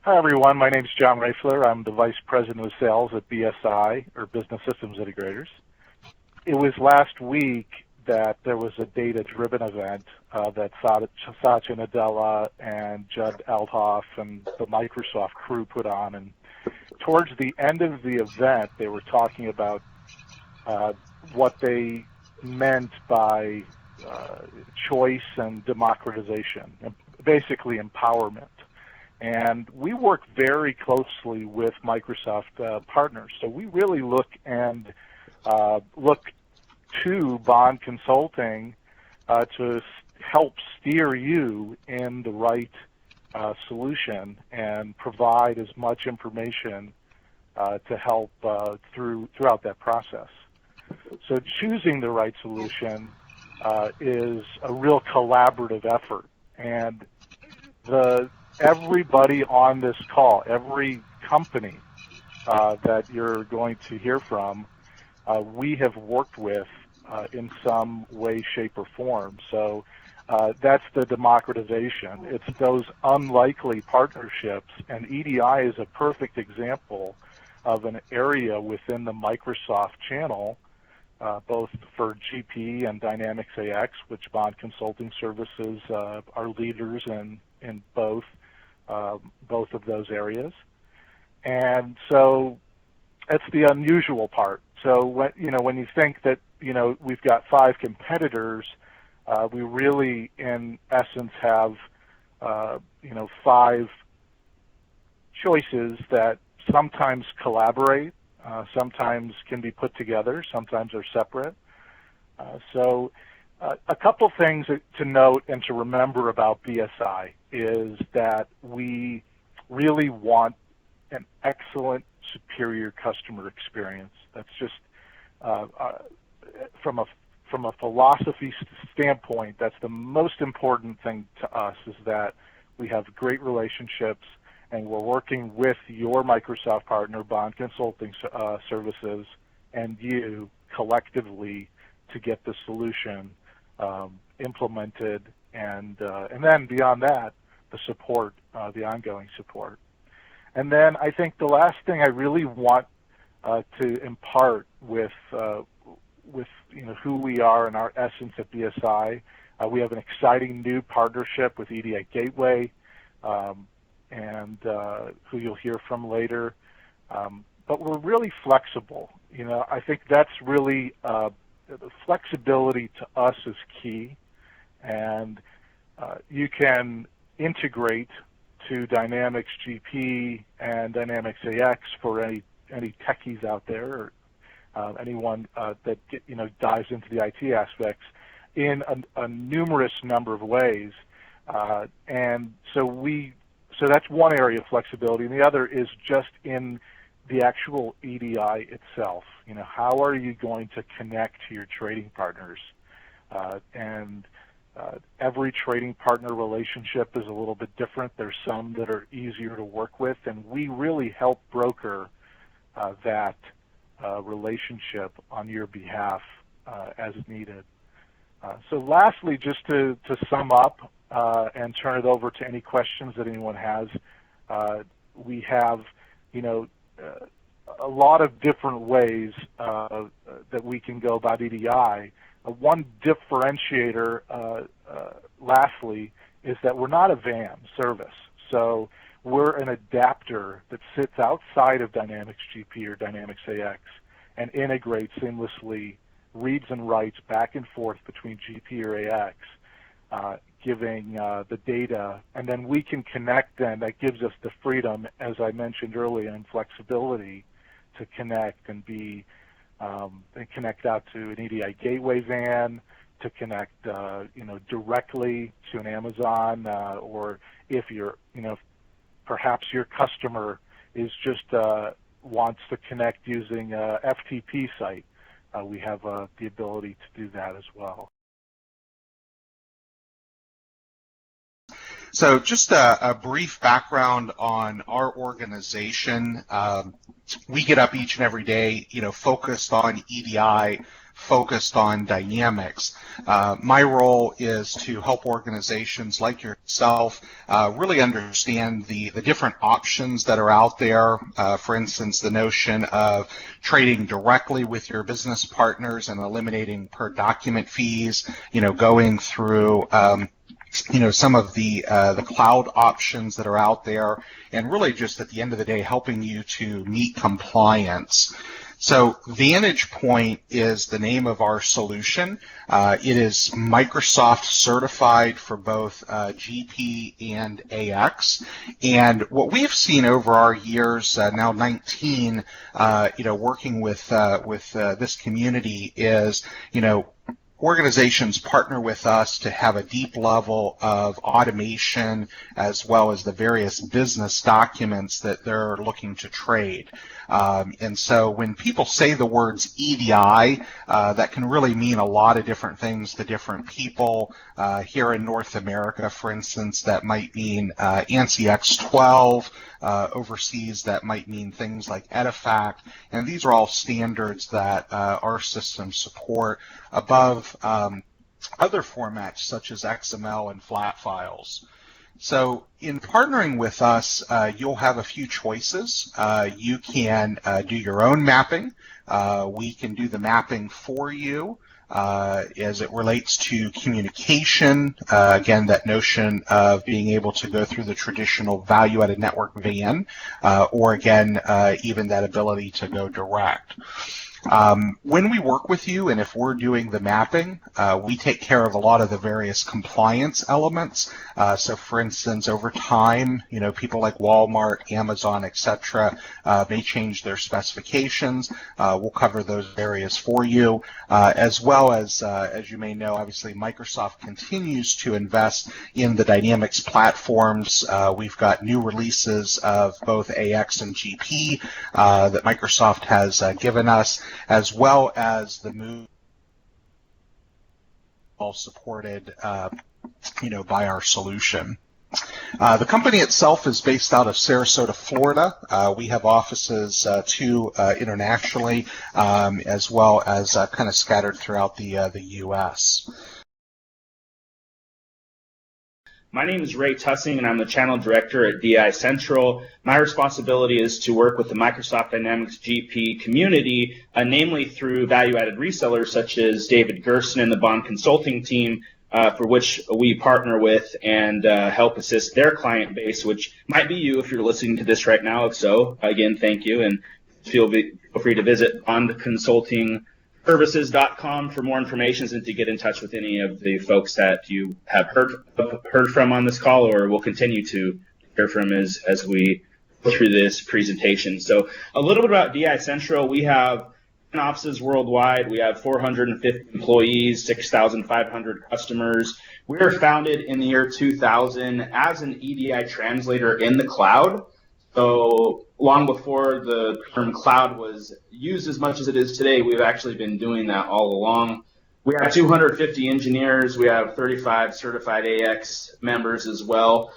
Hi everyone, my name is John Reifler. I'm the Vice President of Sales at BSI, or Business Systems Integrators. It was last week that there was a data-driven event that Satya Nadella and Judd Althoff and the Microsoft crew put on. And towards the end of the event, they were talking about what they meant by choice and democratization, basically empowerment. And we work very closely with Microsoft partners. So we really look to Bond Consulting to help steer you in the right solution and provide as much information to help throughout that process. So choosing the right solution is a real collaborative effort. And everybody on this call, every company that you're going to hear from, we have worked with in some way, shape, or form. So that's the democratization. It's those unlikely partnerships, and EDI is a perfect example of an area within the Microsoft channel, both for GP and Dynamics AX, which Bond Consulting Services are leaders in both of those areas. And so that's the unusual part. So when you think that we've got 5 competitors, we really in essence have 5 choices that sometimes collaborate, sometimes can be put together, sometimes are separate. So a couple things to note and to remember about BSI is that we really want an excellent, superior customer experience. That's just from a philosophy standpoint, that's the most important thing to us, is that we have great relationships and we're working with your Microsoft partner, Bond Consulting Services, and you collectively to get the solution implemented, and then beyond that, the support, the ongoing support. And then I think the last thing I really want to impart with who we are and our essence at BSI, we have an exciting new partnership with EDI Gateway, and who you'll hear from later. But we're really flexible. I think that's really the flexibility to us is key, and you can integrate to Dynamics GP and Dynamics AX for any techies out there, or anyone that dives into the IT aspects in a numerous number of ways, and so that's one area of flexibility, and the other is just in the actual EDI itself. How are you going to connect to your trading partners? Every trading partner relationship is a little bit different. There's some that are easier to work with, and we really help broker that relationship on your behalf as needed. So lastly, just to sum up and turn it over to any questions that anyone has, we have a lot of different ways that we can go about EDI. One differentiator, lastly, is that we're not a VAM service. So we're an adapter that sits outside of Dynamics GP or Dynamics AX and integrates seamlessly, reads and writes back and forth between GP or AX, giving the data, and then we can connect them. That gives us the freedom, as I mentioned earlier, and flexibility to connect and connect out to an EDI Gateway van, to connect directly to an Amazon, or if perhaps your customer is just wants to connect using a FTP site, we have the ability to do that as well. So just a brief background on our organization. We get up each and every day, focused on EDI focused on Dynamics. My role is to help organizations like yourself really understand the different options that are out there. For instance, the notion of trading directly with your business partners and eliminating per document fees, going through some of the cloud options that are out there, and really just at the end of the day helping you to meet compliance. So Vantage Point is the name of our solution. It is Microsoft certified for both GP and AX. And what we've seen over our years, now 19, working with this community is, organizations partner with us to have a deep level of automation as well as the various business documents that they're looking to trade. And so when people say the words EDI, that can really mean a lot of different things to different people. Here in North America, for instance, that might mean ANSI X12. Overseas, that might mean things like EDIFACT, and these are all standards that our systems support above other formats such as XML and flat files. So in partnering with us, you'll have a few choices. You can do your own mapping. We can do the mapping for you. As it relates to communication, again, that notion of being able to go through the traditional value-added network VAN, or again, even that ability to go direct. When we work with you, and if we're doing the mapping, we take care of a lot of the various compliance elements. So for instance, over time, people like Walmart, Amazon, etc., may change their specifications. We'll cover those areas for you, as well as you may know, obviously Microsoft continues to invest in the Dynamics platforms. We've got new releases of both AX and GP that Microsoft has given us, as well as the move all supported by our solution. The company itself is based out of Sarasota, Florida. We have offices too internationally, as well as kind of scattered throughout the U.S. My name is Ray Tussing, and I'm the Channel Director at DiCentral. My responsibility is to work with the Microsoft Dynamics GP community, namely through value-added resellers such as David Gerson and the Bond Consulting team, for which we partner with and help assist their client base, which might be you if you're listening to this right now. If so, again, thank you, and feel free to visit bondconsultingservices.com for more information and to get in touch with any of the folks that you have heard from on this call or will continue to hear from as we go through this presentation. So a little bit about DiCentral. We have 10 offices worldwide. We have 450 employees, 6,500 customers. We were founded in the year 2000 as an EDI translator in the cloud. So long before the term cloud was used as much as it is today, we've actually been doing that all along. We have 250 engineers. We have 35 certified AX members as well.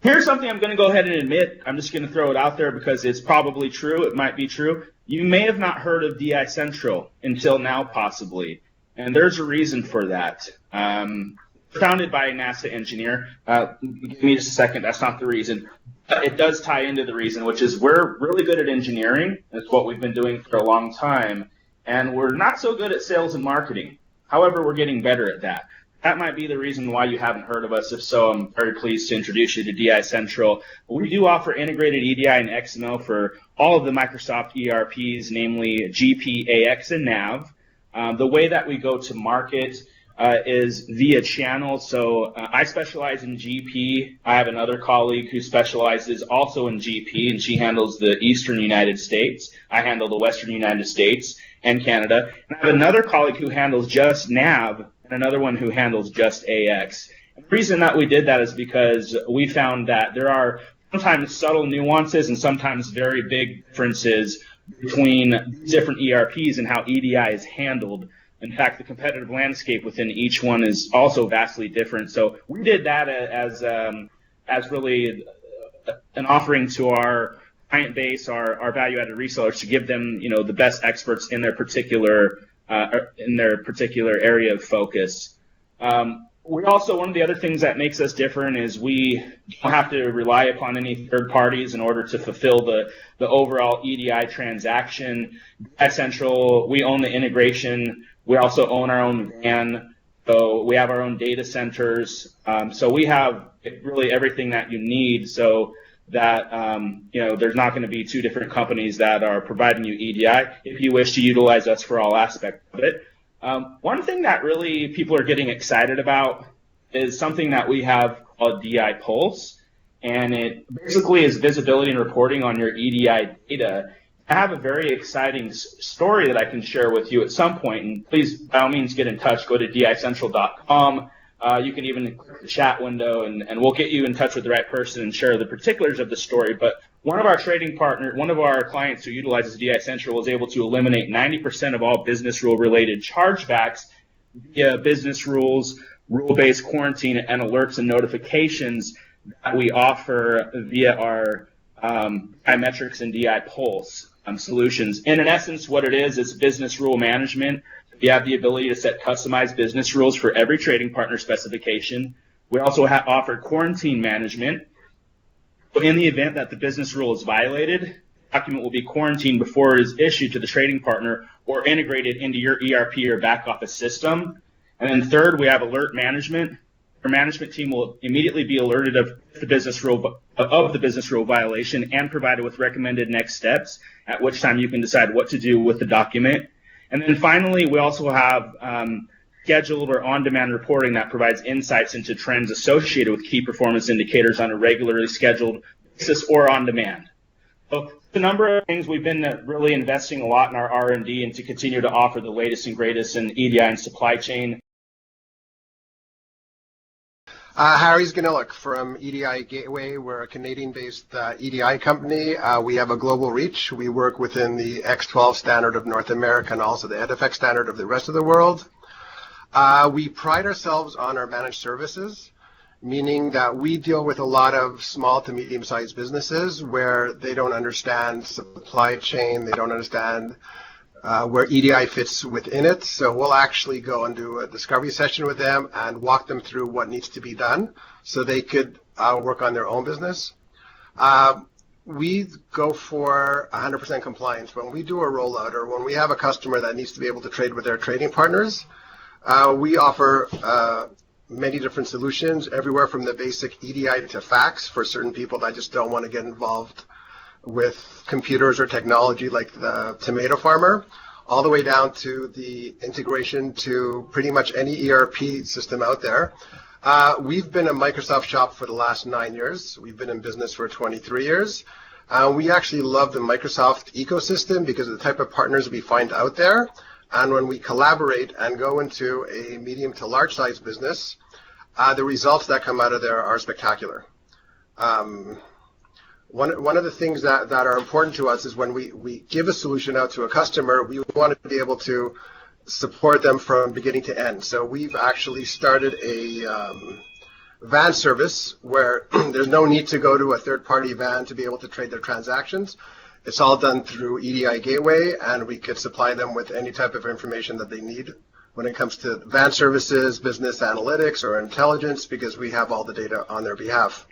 Here's something I'm going to go ahead and admit. I'm just going to throw it out there because it's probably true. It might be true. You may have not heard of DiCentral until now, possibly. And there's a reason for that. Founded by a NASA engineer. Give me just a second. That's not the reason. But it does tie into the reason, which is we're really good at engineering. That's what we've been doing for a long time. And we're not so good at sales and marketing. However, we're getting better at that. That might be the reason why you haven't heard of us. If so, I'm very pleased to introduce you to DiCentral. We do offer integrated EDI and XML for all of the Microsoft ERPs, namely GP, AX, and NAV. The way that we go to market is via channel. So I specialize in GP. I have another colleague who specializes also in GP, and she handles the Eastern United States. I handle the Western United States and Canada. And I have another colleague who handles just NAV and another one who handles just AX. And the reason that we did that is because we found that there are sometimes subtle nuances and sometimes very big differences between different ERPs and how EDI is handled. In fact, the competitive landscape within each one is also vastly different. So we did that as really an offering to our client base, our value-added resellers, to give them, the best experts in their particular in their particular area of focus. We also, one of the other things that makes us different is we don't have to rely upon any third parties in order to fulfill the overall EDI transaction. DiCentral, we own the integration. We also own our own van. So we have our own data centers. So we have really everything that you need so that there's not going to be two different companies that are providing you EDI if you wish to utilize us for all aspects of it. One thing that really people are getting excited about is something that we have called DI Pulse, and it basically is visibility and reporting on your EDI data. I have a very exciting story that I can share with you at some point, and please, by all means, get in touch. Go to DiCentral.com. You can even click the chat window, and we'll get you in touch with the right person and share the particulars of the story. But one of our clients who utilizes DiCentral was able to eliminate 90% of all business rule-related chargebacks via business rules, rule-based quarantine, and alerts and notifications that we offer via our iMetrics and DI Pulse solutions. And in essence, what it is business rule management. We have the ability to set customized business rules for every trading partner specification. We also offer quarantine management. So in the event that the business rule is violated, the document will be quarantined before it is issued to the trading partner or integrated into your ERP or back office system. And then third, we have alert management. Our management team will immediately be alerted of the business rule violation and provided with recommended next steps, at which time you can decide what to do with the document. And then finally, we also have scheduled or on-demand reporting that provides insights into trends associated with key performance indicators on a regularly scheduled basis or on demand. So the number of things we've been really investing a lot in our R&D and to continue to offer the latest and greatest in EDI and supply chain. Harry Zganilik from EDI Gateway. We're a Canadian-based EDI company. We have a global reach. We work within the X12 standard of North America and also the EDIFX standard of the rest of the world. We pride ourselves on our managed services, meaning that we deal with a lot of small to medium-sized businesses where they don't understand supply chain, they don't understand where EDI fits within it. So we'll actually go and do a discovery session with them and walk them through what needs to be done so they could work on their own business. We go for 100% compliance. When we do a rollout or when we have a customer that needs to be able to trade with their trading partners, we offer many different solutions, everywhere from the basic EDI to fax for certain people that just don't want to get involved with computers or technology like the tomato farmer, all the way down to the integration to pretty much any ERP system out there. We've been a Microsoft shop for the last 9 years. We've been in business for 23 years. We actually love the Microsoft ecosystem because of the type of partners we find out there. And when we collaborate and go into a medium to large size business, the results that come out of there are spectacular. One of the things that are important to us is when we give a solution out to a customer, we want to be able to support them from beginning to end. So we've actually started a van service where there's no need to go to a third-party van to be able to trade their transactions. It's all done through EDI Gateway, and we could supply them with any type of information that they need when it comes to van services, business analytics, or intelligence, because we have all the data on their behalf.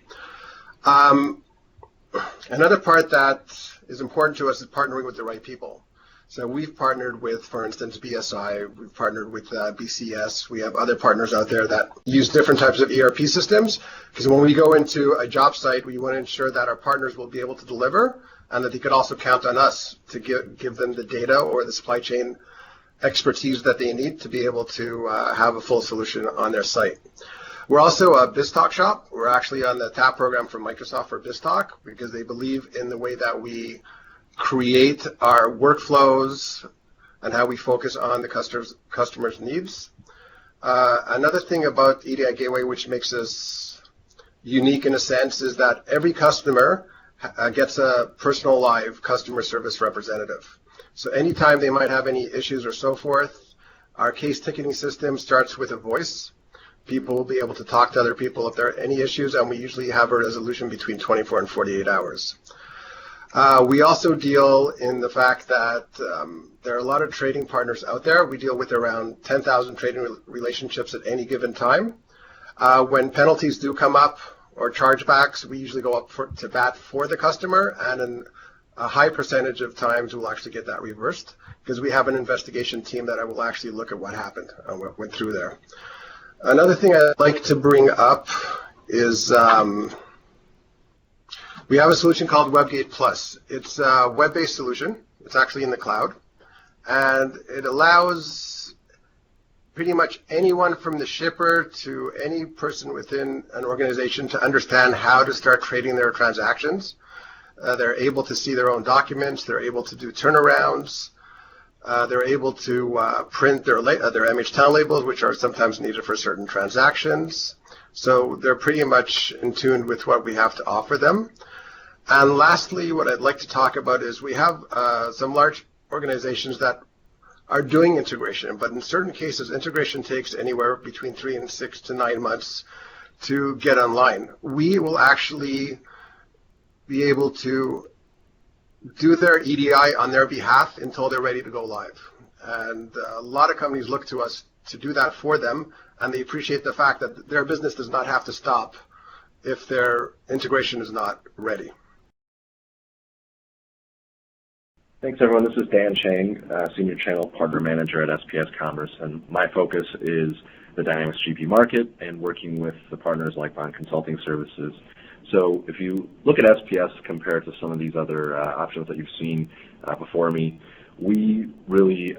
Another part that is important to us is partnering with the right people. So we've partnered with, for instance, BSI, we've partnered with BCS, we have other partners out there that use different types of ERP systems, because when we go into a job site, we want to ensure that our partners will be able to deliver and that they could also count on us to give them the data or the supply chain expertise that they need to be able to have a full solution on their site. We're also a BizTalk shop. We're actually on the TAP program from Microsoft for BizTalk because they believe in the way that we create our workflows and how we focus on the customer's needs. Another thing about EDI Gateway which makes us unique in a sense is that every customer gets a personal live customer service representative. So anytime they might have any issues or so forth, our case ticketing system starts with a voice. People will be able to talk to other people if there are any issues, and we usually have a resolution between 24 and 48 hours. We also deal in the fact that there are a lot of trading partners out there. We deal with around 10,000 trading relationships at any given time. When penalties do come up or chargebacks, we usually go up to bat for the customer, and in a high percentage of times we'll actually get that reversed because we have an investigation team that will actually look at what happened and what went through there. Another thing I'd like to bring up is we have a solution called WebGate Plus. It's a web-based solution. It's actually in the cloud, and it allows pretty much anyone from the shipper to any person within an organization to understand how to start trading their transactions. They're able to see their own documents. They're able to do turnarounds. They're able to print their MH10 labels, which are sometimes needed for certain transactions. So they're pretty much in tune with what we have to offer them. And lastly, what I'd like to talk about is we have some large organizations that are doing integration, but in certain cases, integration takes anywhere between 3 and 6 to 9 months to get online. We will actually be able to do their EDI on their behalf until they're ready to go live. And a lot of companies look to us to do that for them, and they appreciate the fact that their business does not have to stop if their integration is not ready. Thanks, everyone. This is Dan Chang, Senior Channel Partner Manager at SPS Commerce, and my focus is the Dynamics GP market and working with the partners like Bond Consulting Services. So if you look at SPS compared to some of these other options that you've seen before me, we really,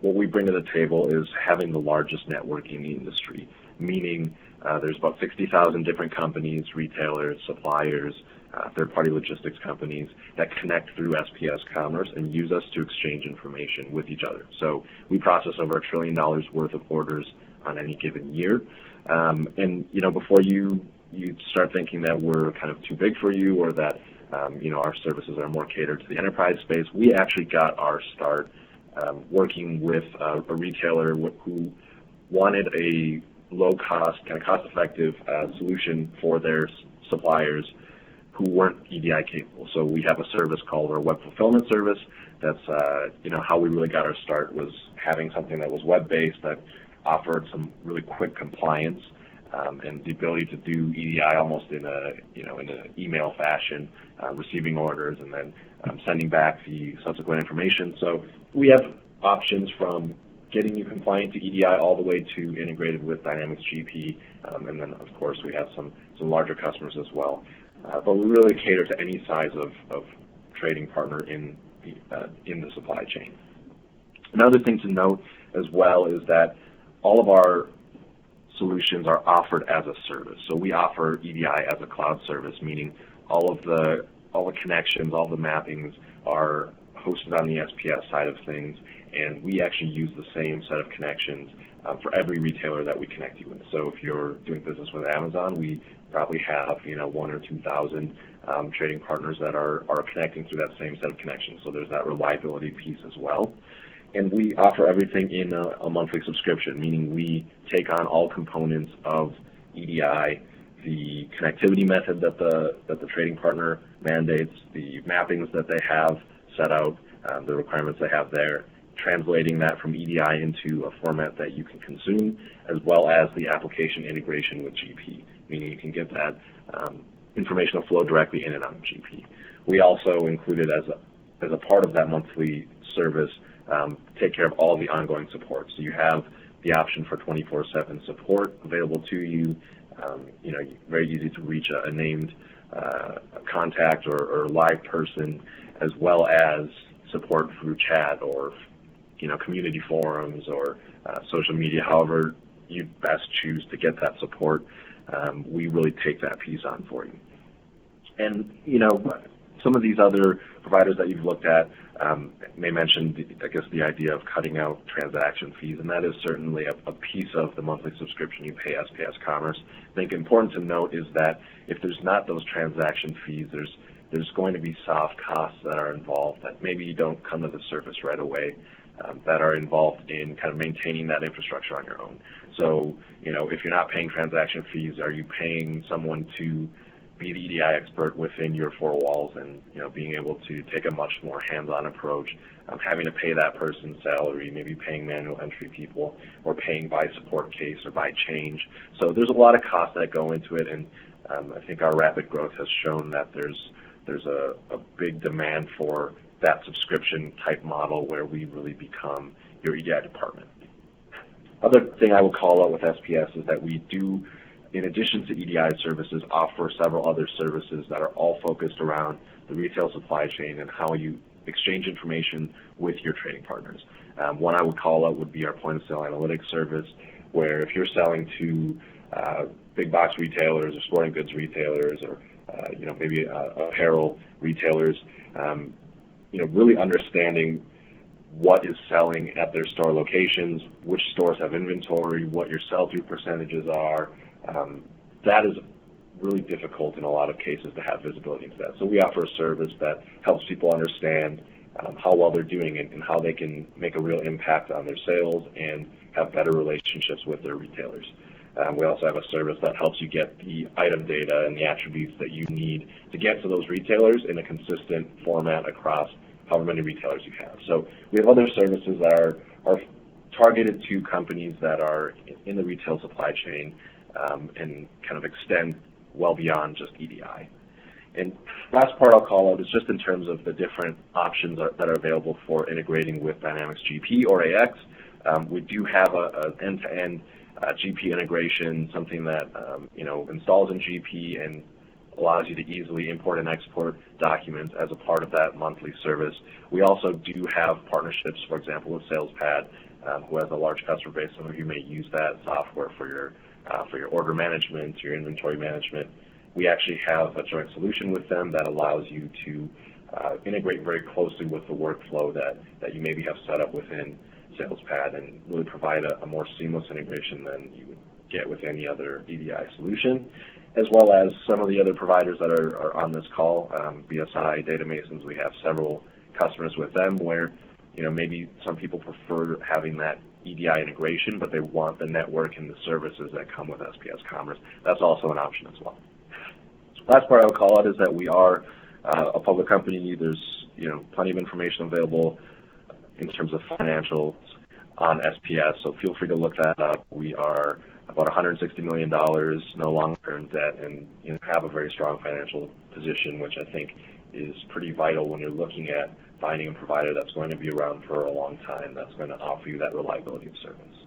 what we bring to the table is having the largest network in the industry, meaning there's about 60,000 different companies, retailers, suppliers, third-party logistics companies that connect through SPS Commerce and use us to exchange information with each other. So we process over $1 trillion worth of orders on any given year. And, you know, before you start thinking that we're kind of too big for you or that, you know, our services are more catered to the enterprise space, we actually got our start working with a retailer who wanted a low-cost, kind of cost-effective solution for their suppliers who weren't EDI capable. So we have a service called our Web Fulfillment Service. That's, you know, how we really got our start was having something that was web-based that offered some really quick compliance and the ability to do EDI almost in a, you know, in an email fashion, receiving orders and then sending back the subsequent information. So we have options from getting you compliant to EDI all the way to integrated with Dynamics GP, and then of course we have some larger customers as well. But we really cater to any size of trading partner in the supply chain. Another thing to note as well is that all of our solutions are offered as a service. So we offer EDI as a cloud service, meaning all the connections, all the mappings are hosted on the SPS side of things, and we actually use the same set of connections for every retailer that we connect you with. So if you're doing business with Amazon, we probably have, you know, 1,000 or 2,000 trading partners that are connecting through that same set of connections. So there's that reliability piece as well. And we offer everything in a monthly subscription, meaning we take on all components of EDI, the connectivity method that the trading partner mandates, the mappings that they have set out, the requirements they have there, translating that from EDI into a format that you can consume, as well as the application integration with GP, meaning you can get that information flow directly in and out of GP. We also included as a part of that monthly service, take care of all the ongoing support. So you have the option for 24/7 support available to you. You know, very easy to reach a named contact or live person, as well as support through chat or, you know, community forums or social media, however you best choose to get that support. We really take that piece on for you. And, you know, some of these other providers that you've looked at may mention, I guess, the idea of cutting out transaction fees, and that is certainly a piece of the monthly subscription you pay SPS Commerce. I think important to note is that if there's not those transaction fees, there's going to be soft costs that are involved that maybe you don't come to the surface right away, that are involved in kind of maintaining that infrastructure on your own. So, you know, if you're not paying transaction fees, are you paying someone to be the EDI expert within your four walls, and being able to take a much more hands-on approach, having to pay that person's salary, maybe paying manual entry people, or paying by support case or by change. So there's a lot of costs that go into it, and I think our rapid growth has shown that there's a big demand for that subscription type model where we really become your EDI department. Other thing I would call out with SPS is that we do, in addition to EDI services, offer several other services that are all focused around the retail supply chain and how you exchange information with your trading partners. One I would call out would be our point of sale analytics service, where if you're selling to big box retailers or sporting goods retailers or maybe apparel retailers, really understanding what is selling at their store locations, which stores have inventory, what your sell-through percentages are. That is really difficult in a lot of cases to have visibility into that. So we offer a service that helps people understand how well they're doing and how they can make a real impact on their sales and have better relationships with their retailers. We also have a service that helps you get the item data and the attributes that you need to get to those retailers in a consistent format across however many retailers you have. So we have other services that are targeted to companies that are in the retail supply chain and kind of extend well beyond just EDI. And last part I'll call out is just in terms of the different options that are available for integrating with Dynamics GP or AX. We do have an end-to-end GP integration, something that installs in GP and allows you to easily import and export documents as a part of that monthly service. We also do have partnerships, for example, with SalesPad, who has a large customer base. Some of you may use that software for your order management, your inventory management. We actually have a joint solution with them that allows you to integrate very closely with the workflow that you maybe have set up within SalesPad and really provide a more seamless integration than you would get with any other EDI solution, as well as some of the other providers that are on this call, BSI, Data Masons. We have several customers with them where maybe some people prefer having that EDI integration, but they want the network and the services that come with SPS Commerce. That's also an option as well. Last part I would call out is that we are a public company. There's plenty of information available in terms of financials on SPS, so feel free to look that up. We are about $160 million, no long-term debt, and have a very strong financial position, which I think is pretty vital when you're looking at finding a provider that's going to be around for a long time, that's going to offer you that reliability of service.